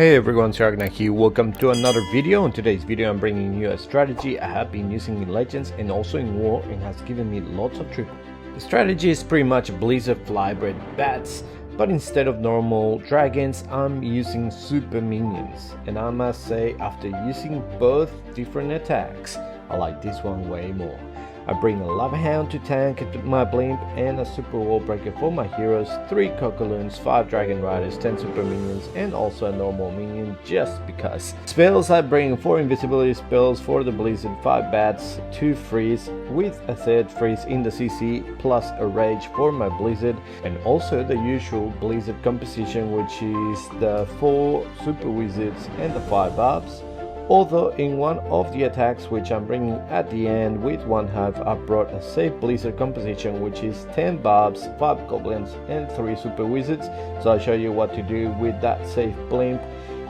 Hey everyone, it's Agnach here. Welcome to another video. In today's video I'm bringing you a strategy I have been using in Legends and also in War and has given me lots of triple. The strategy is pretty much Blizzard flybred bats, but instead of normal dragons I'm using super minions, and I must say after using both different attacks I like this one way more. I bring a Lava Hound to tank my blimp and a super wall breaker for my heroes, 3 Cockaloons, 5 Dragon Riders, 10 super minions and also a normal minion just because. Spells I bring 4 invisibility spells for the Blizzard, 5 bats, 2 freeze with a 3rd freeze in the CC plus a rage for my Blizzard, and also the usual Blizzard composition, which is the 4 super wizards and the 5 barbs. Although in one of the attacks which I'm bringing at the end with 1/2, I brought a safe Blizzard composition which is 10 barbs, 5 goblins and 3 super wizards, so I'll show you what to do with that safe blimp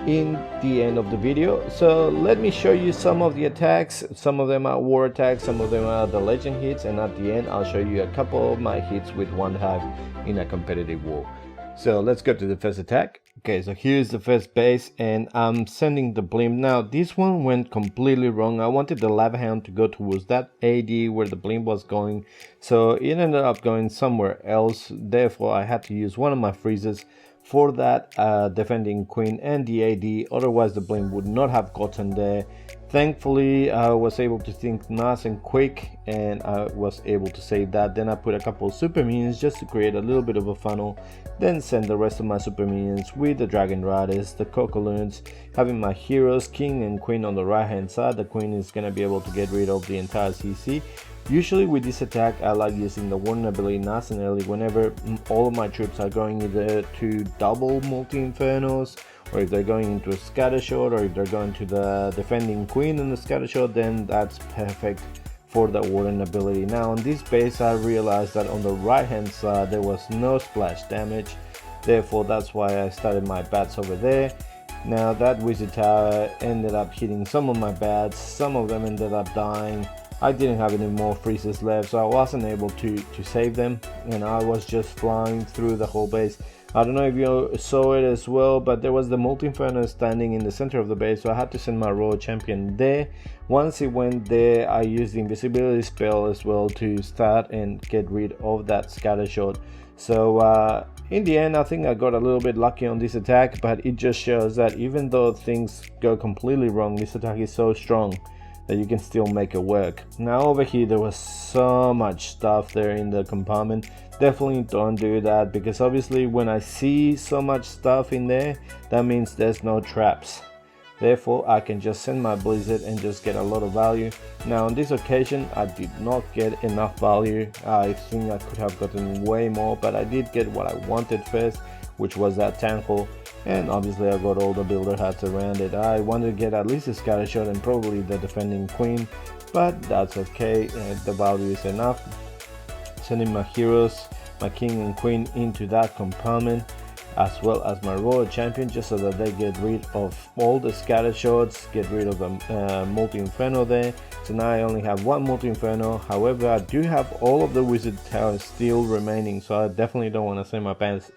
in the end of the video. So let me show you some of the attacks. Some of them are war attacks, some of them are the legend hits, and at the end I'll show you a couple of my hits with 1/2 in a competitive war. So let's go to the first attack. Okay, so here's the first base and I'm sending the blimp. Now this one went completely wrong. I wanted the Lava Hound to go towards that AD where the blimp was going, so it ended up going somewhere else. Therefore I had to use one of my freezes for that defending queen and the AD, otherwise the blimp would not have gotten there. Thankfully I was able to think nice and quick and I was able to save that. Then I put a couple of super minions just to create a little bit of a funnel, then send the rest of my super minions with the Dragon Riders, the Cockaloons, having my heroes king and queen on the right hand side. The queen is going to be able to get rid of the entire CC. Usually with this attack I like using the warden ability nice and early whenever all of my troops are going either to double multi-infernos, or if they're going into a scatter shot, or if they're going to the defending queen and the scatter shot, then that's perfect for the warden ability. Now on this base I realized that on the right hand side there was no splash damage, therefore that's why I started my bats over there. Now that wizard tower ended up hitting some of my bats, some of them ended up dying. I didn't have any more freezes left, so I wasn't able to save them, and I was just flying through the whole base. I don't know if you saw it as well, but there was the multi-inferno standing in the center of the base, so I had to send my royal champion there. Once it went there, I used the invisibility spell as well to start and get rid of that scatter shot. So in the end I think I got a little bit lucky on this attack, but it just shows that even though things go completely wrong, this attack is so strong that you can still make it work. Now over here there was so much stuff there in the compartment. Definitely don't do that, because obviously when I see so much stuff in there, that means there's no traps. Therefore I can just send my Blizzard and just get a lot of value. Now on this occasion I did not get enough value. I think I could have gotten way more, but I did get what I wanted first, which was that tankle, and obviously I got all the builder hats around it. I wanted to get at least a scatter shot and probably the defending queen, but that's okay, the value is enough. Sending my heroes, my king and queen into that compartment, as well as my royal champion, just so that they get rid of all the scatter shots, get rid of the multi-inferno there. So now I only have 1 multi-inferno. However, I do have all of the wizard towers still remaining, so I definitely don't want to send my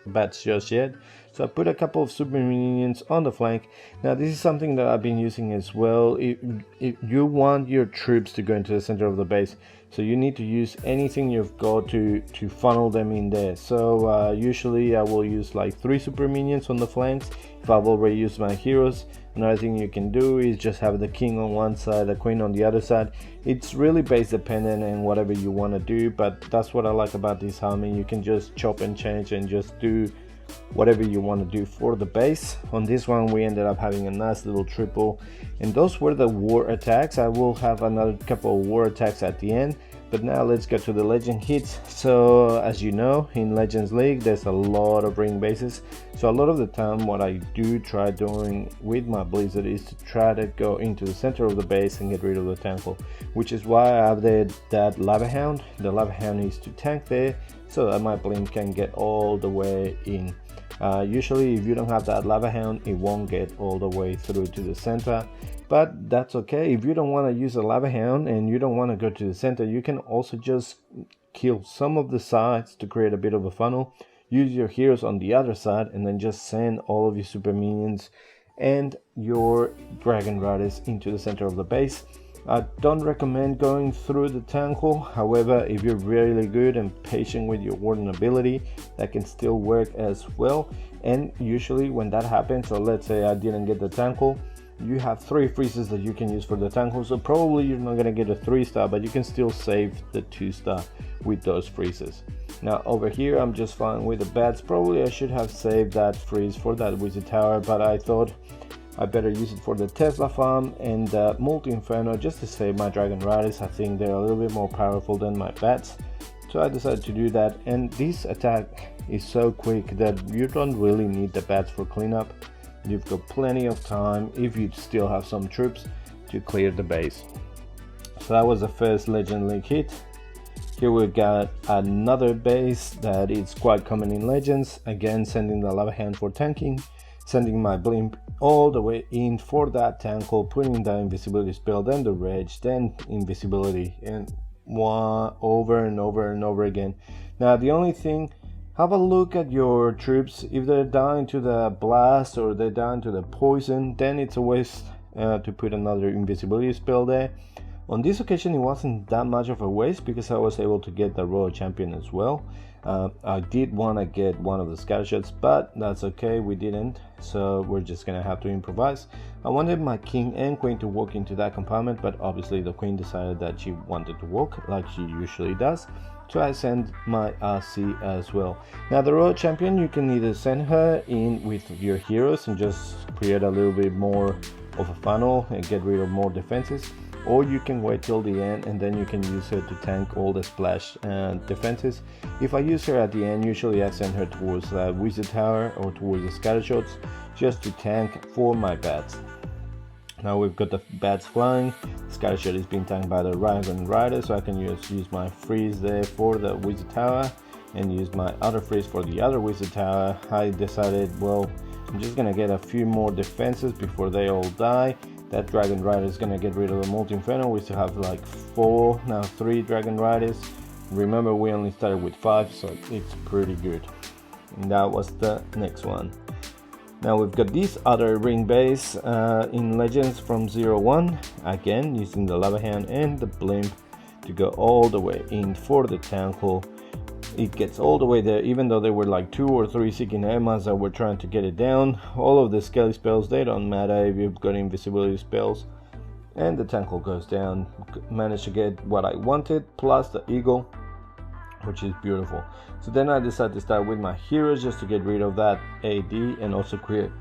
bats just yet. So I put a couple of super minions on the flank. Now this is something that I've been using as well. If you want your troops to go into the center of the base, so you need to use anything you've got to funnel them in there. So usually I will use like 3 super minions on the flanks if I've already used my heroes. Another thing you can do is just have the king on one side, the queen on the other side. It's really base dependent and whatever you want to do, but that's what I like about this army. You can just chop and change and just do whatever you want to do for the base. On this one we ended up having a nice little triple, and those were the war attacks. I will have another couple of war attacks at the end, but now let's get to the legend hits. So as you know, in Legends League there's a lot of ring bases, so a lot of the time what I do try doing with my Blizzard is to try to go into the center of the base and get rid of the tankle, which is why I have that Lava Hound. The Lava Hound needs to tank there so that my blimp can get all the way in. Usually if you don't have that Lava Hound, it won't get all the way through to the center, but that's okay. If you don't want to use a Lava Hound and you don't want to go to the center, you can also just kill some of the sides to create a bit of a funnel. Use your heroes on the other side and then just send all of your super minions and your Dragon Riders into the center of the base. I don't recommend going through the tank hole. However, if you're really good and patient with your warden ability, that can still work as well. And usually when that happens, so let's say I didn't get the tank hole, you have 3 freezes that you can use for the tank hole. So probably you're not gonna get a 3-star, but you can still save the 2-star with those freezes. Now over here, I'm just fine with the bats. Probably I should have saved that freeze for that wizard tower, but I thought I better use it for the Tesla farm and the multi-inferno just to save my Dragon Riders. I think they're a little bit more powerful than my bats, so I decided to do that. And this attack is so quick that you don't really need the bats for cleanup. You've got plenty of time if you still have some troops to clear the base. So that was the first Legend League hit. Here we got another base that is quite common in Legends. Again, sending the Lava Hand for tanking, sending my blimp all the way in for that tank hole, putting the invisibility spell, then the rage, then invisibility, and over and over and over again. Now the only thing, have a look at your troops. If they're down to the blast or they're down to the poison, then it's a waste to put another invisibility spell there. On this occasion it wasn't that much of a waste because I was able to get the Royal Champion as well. I did want to get one of the scatter shots, but that's okay, we didn't, so we're just gonna have to improvise. I wanted my king and queen to walk into that compartment, but obviously the queen decided that she wanted to walk like she usually does, so I sent my RC as well. Now the Royal Champion, you can either send her in with your heroes and just create a little bit more of a funnel and get rid of more defenses, or you can wait till the end and then you can use her to tank all the splash and defenses. If I use her at the end, usually I send her towards the wizard tower or towards the scatter shots just to tank for my bats. Now we've got the bats flying, scatter shot is being tanked by the Dragon Rider, so I can use my freeze there for the wizard tower and use my other freeze for the other wizard tower. I decided, well, I'm just gonna get a few more defenses before they all die. That Dragon Rider is gonna get rid of the multi-inferno. We still have like 4, now 3 Dragon Riders. Remember, we only started with 5, so it's pretty good. And that was the next one. Now we've got this other ring base in Legends from 0-1. Again, using the Lava Hand and the blimp to go all the way in for the tank hole. It gets all the way there, even though there were like 2 or 3 Seeking Emmas that were trying to get it down. All of the scaly spells, they don't matter if you've got invisibility spells. And the tank hole goes down. Managed to get what I wanted, plus the eagle, which is beautiful. So then I decided to start with my heroes just to get rid of that AD and also create,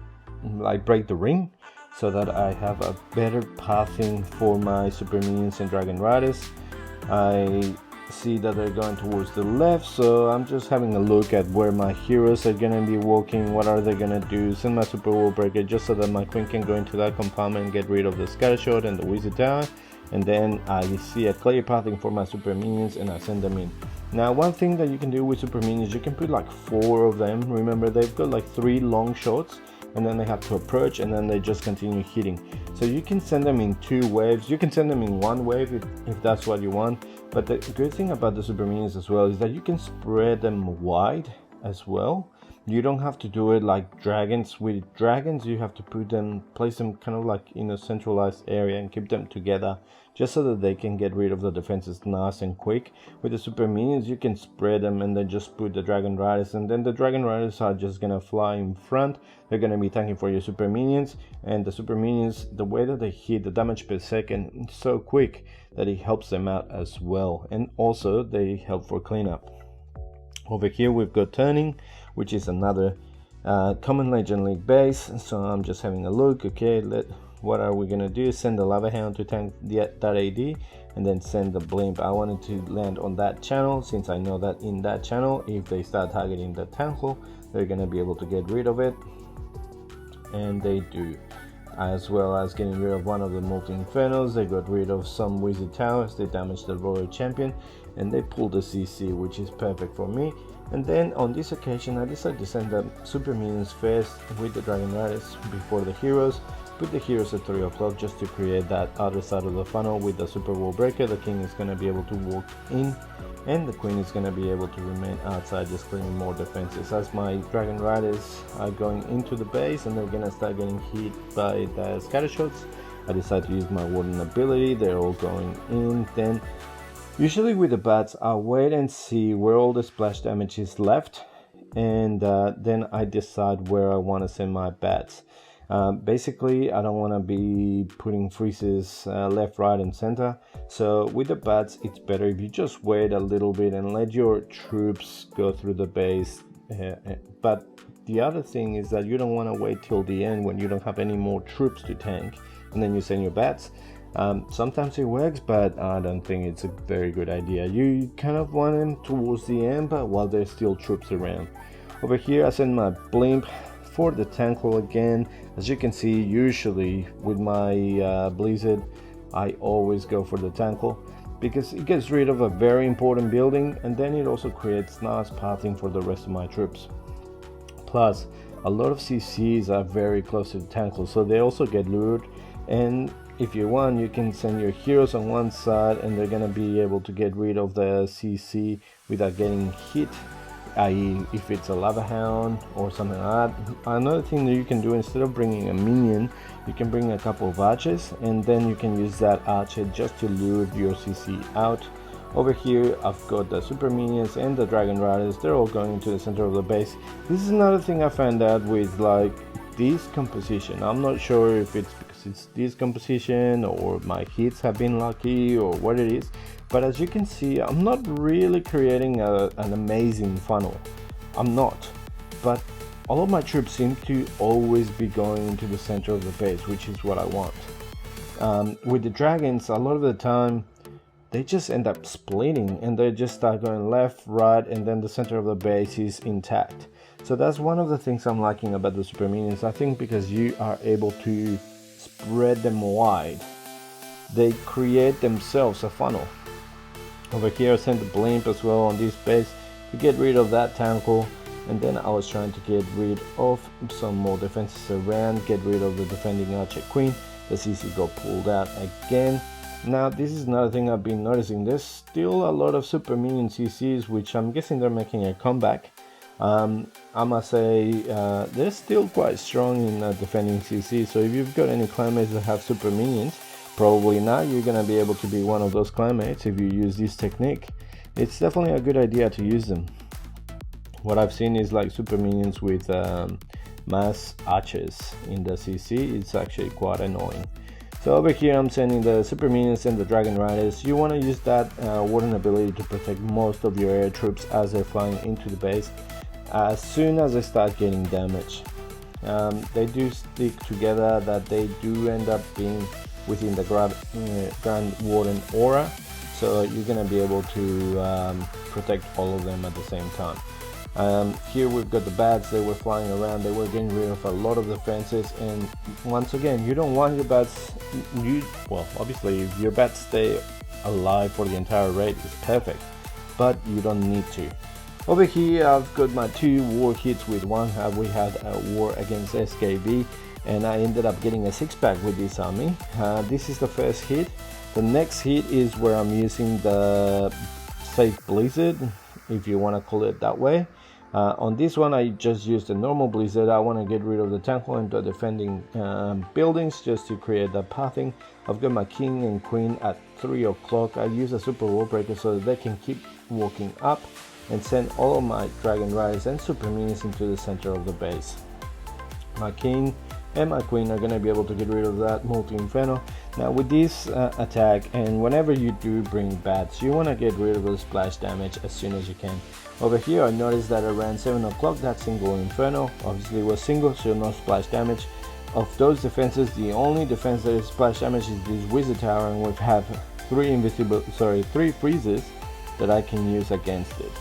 like, break the ring, so that I have a better pathing for my super minions and Dragon Riders. I see that they're going towards the left, so I'm just having a look at where my heroes are gonna be walking, what are they gonna do, send my super wall breaker just so that my queen can go into that compartment and get rid of the scatter shot and the wizard tower, and then I see a clear pathing for my super minions and I send them in. Now one thing that you can do with super minions, you can put like 4 of them. Remember, they've got like 3 long shots and then they have to approach and then they just continue hitting. So you can send them in 2 waves, you can send them in 1 wave if that's what you want. But the good thing about the super minions as well is that you can spread them wide as well. You don't have to do it like dragons. With dragons you have to place them kind of like in a centralized area and keep them together just so that they can get rid of the defenses nice and quick. With the super minions you can spread them and then just put the Dragon Riders, and then the Dragon Riders are just gonna fly in front. They're gonna be tanking for your super minions, and the super minions, the way that they hit, the damage per second, is so quick that it helps them out as well, and also they help for cleanup. Over here we've got turning, which is another common Legend League base. So I'm just having a look. Okay, what are we gonna do? Send the Lava Hound to tank that AD, and then send the blimp. I wanted to land on that channel since I know that in that channel, if they start targeting the tank hole, they're gonna be able to get rid of it, and they do. As well as getting rid of one of the multi-infernos, they got rid of some wizard towers, they damaged the Royal Champion, and they pulled the CC, which is perfect for me. And then on this occasion I decided to send the super minions first with the Dragon Riders before the heroes. put the heroes at 3 o'clock just to create that other side of the funnel with the super wall breaker. The king is going to be able to walk in, and the queen is going to be able to remain outside, just clearing more defenses. As my dragon riders are going into the base and they're going to start getting hit by the scatter shots, I decide to use my warden ability. They're all going in. Then usually with the bats, I'll wait and see where all the splash damage is left, and then I decide where I want to send my bats. Basically, I don't want to be putting freezes left, right and center. So with the bats, it's better if you just wait a little bit and let your troops go through the base. But the other thing is that you don't want to wait till the end when you don't have any more troops to tank, and then you send your bats. Sometimes it works, but I don't think it's a very good idea. You kind of want them towards the end, but while there's still troops around. Over here I send my blimp for the tank hole again. As you can see, usually with my blizzard, I always go for the tank hole because it gets rid of a very important building, and then it also creates nice pathing for the rest of my troops. Plus, a lot of CCs are very close to the tank hole, so they also get lured. And if you want, you can send your heroes on one side and they're gonna be able to get rid of the CC without getting hit, i.e. if it's a lava hound or something like that. Another thing that you can do, instead of bringing a minion, you can bring a couple of archers, and then you can use that archer just to lure your CC out. Over here I've got the super minions and the dragon riders. They're all going into the center of the base. This is another thing I found out with like this composition. I'm not sure if it's because it's this composition or my hits have been lucky or what it is, but as you can see, I'm not really creating an amazing funnel. I'm not, but all of my troops seem to always be going into the center of the base, which is what I want. With the dragons, a lot of the time they just end up splitting and they just start going left, right, and then the center of the base is intact. So that's one of the things I'm liking about the super minions. I think because you are able to spread them wide, they create themselves a funnel. Over here I sent the blimp as well on this base to get rid of that tankle, and then I was trying to get rid of some more defenses around, get rid of the defending archer queen. The CC got pulled out again. Now this is another thing I've been noticing. There's still a lot of super minion CCs, which I'm guessing they're making a comeback. I must say they're still quite strong in defending CC, so if you've got any clanmates that have super minions, probably now you're gonna be able to be one of those clanmates if you use this technique. It's definitely a good idea to use them. What I've seen is like super minions with mass archers in the CC. It's actually quite annoying. So over here I'm sending the super minions and the dragon riders. You want to use that warden ability to protect most of your air troops as they're flying into the base. As soon as they start getting damage, they do stick together, that they do end up being within the Grand Warden aura, so you're going to be able to protect all of them at the same time. Here we've got the bats. They were flying around, they were getting rid of a lot of defenses, and once again, you don't want your bats, well, obviously if your bats stay alive for the entire raid, it's perfect, but you don't need to. Over here I've got my 2 war hits with one. We had a war against SKB, and I ended up getting a 6-pack with this army. This is the first hit. The next hit is where I'm using the safe blizzard, if you want to call it that way. On this one I just used a normal blizzard. I want to get rid of the tankle and the defending buildings just to create that pathing. I've got my king and queen at 3 o'clock. I use a super wall breaker so that they can keep walking up, and send all of my dragon riders and super minions into the center of the base. My king and my queen are going to be able to get rid of that multi-inferno. Now with this attack, and whenever you do bring bats, you want to get rid of the splash damage as soon as you can. Over here I noticed that around 7 o'clock that single inferno obviously was single, so no splash damage. Of those defenses, the only defense that is splash damage is this wizard tower, and we have 3 freezes that I can use against it.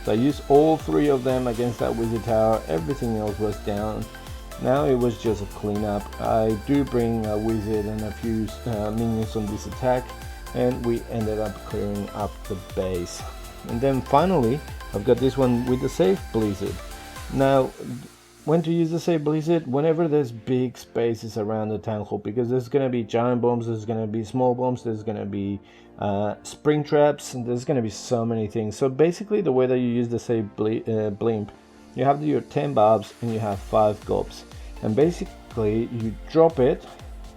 So I used all 3 of them against that wizard tower. Everything else was down. Now it was just a cleanup. I do bring a wizard and a few minions on this attack, and we ended up clearing up the base. And then finally I've got this one with the safe blizzard. Now when to use the Save Blizzard? Whenever there's big spaces around the town hall, because there's gonna be giant bombs, there's gonna be small bombs, there's gonna be spring traps, and there's gonna be so many things. So basically, the way that you use the Save Blimp, you have your 10 bobs and you have 5 gobs, and basically you drop it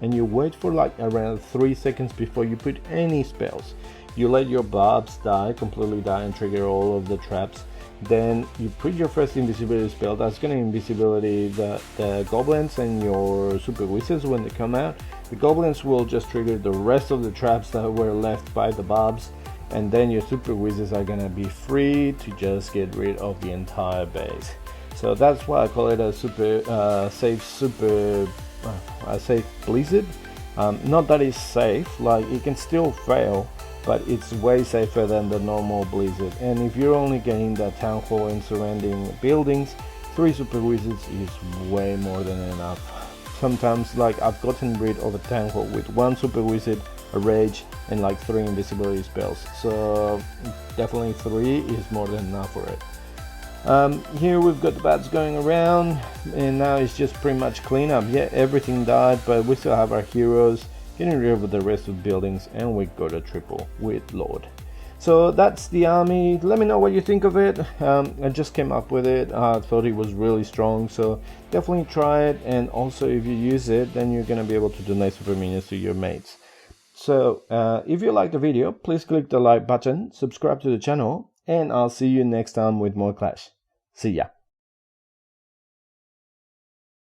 and you wait for like around 3 seconds before you put any spells. You let your bobs completely die and trigger all of the traps. Then you put your first invisibility spell. That's going to invisibility the goblins and your super wizards when they come out. The goblins will just trigger the rest of the traps that were left by the bobs, and then your super wizards are going to be free to just get rid of the entire base. So that's why I call it a safe blizzard. Not that it's safe, like it can still fail, but it's way safer than the normal blizzard. And if you're only getting the town hall and surrounding buildings, 3 super wizards is way more than enough. Sometimes, like, I've gotten rid of a town hall with 1 super wizard, a rage, and like 3 invisibility spells. So definitely 3 is more than enough for it. Here we've got the bats going around, and now it's just pretty much cleanup. Yeah, everything died, but we still have our heroes getting rid of the rest of the buildings, and we got a triple with Lord. So that's the army. Let me know what you think of it. I just came up with it. I thought it was really strong, so definitely try it. And also, if you use it, then you're gonna be able to donate super minions to your mates. So if you like the video, please click the like button, subscribe to the channel, and I'll see you next time with more Clash. See ya.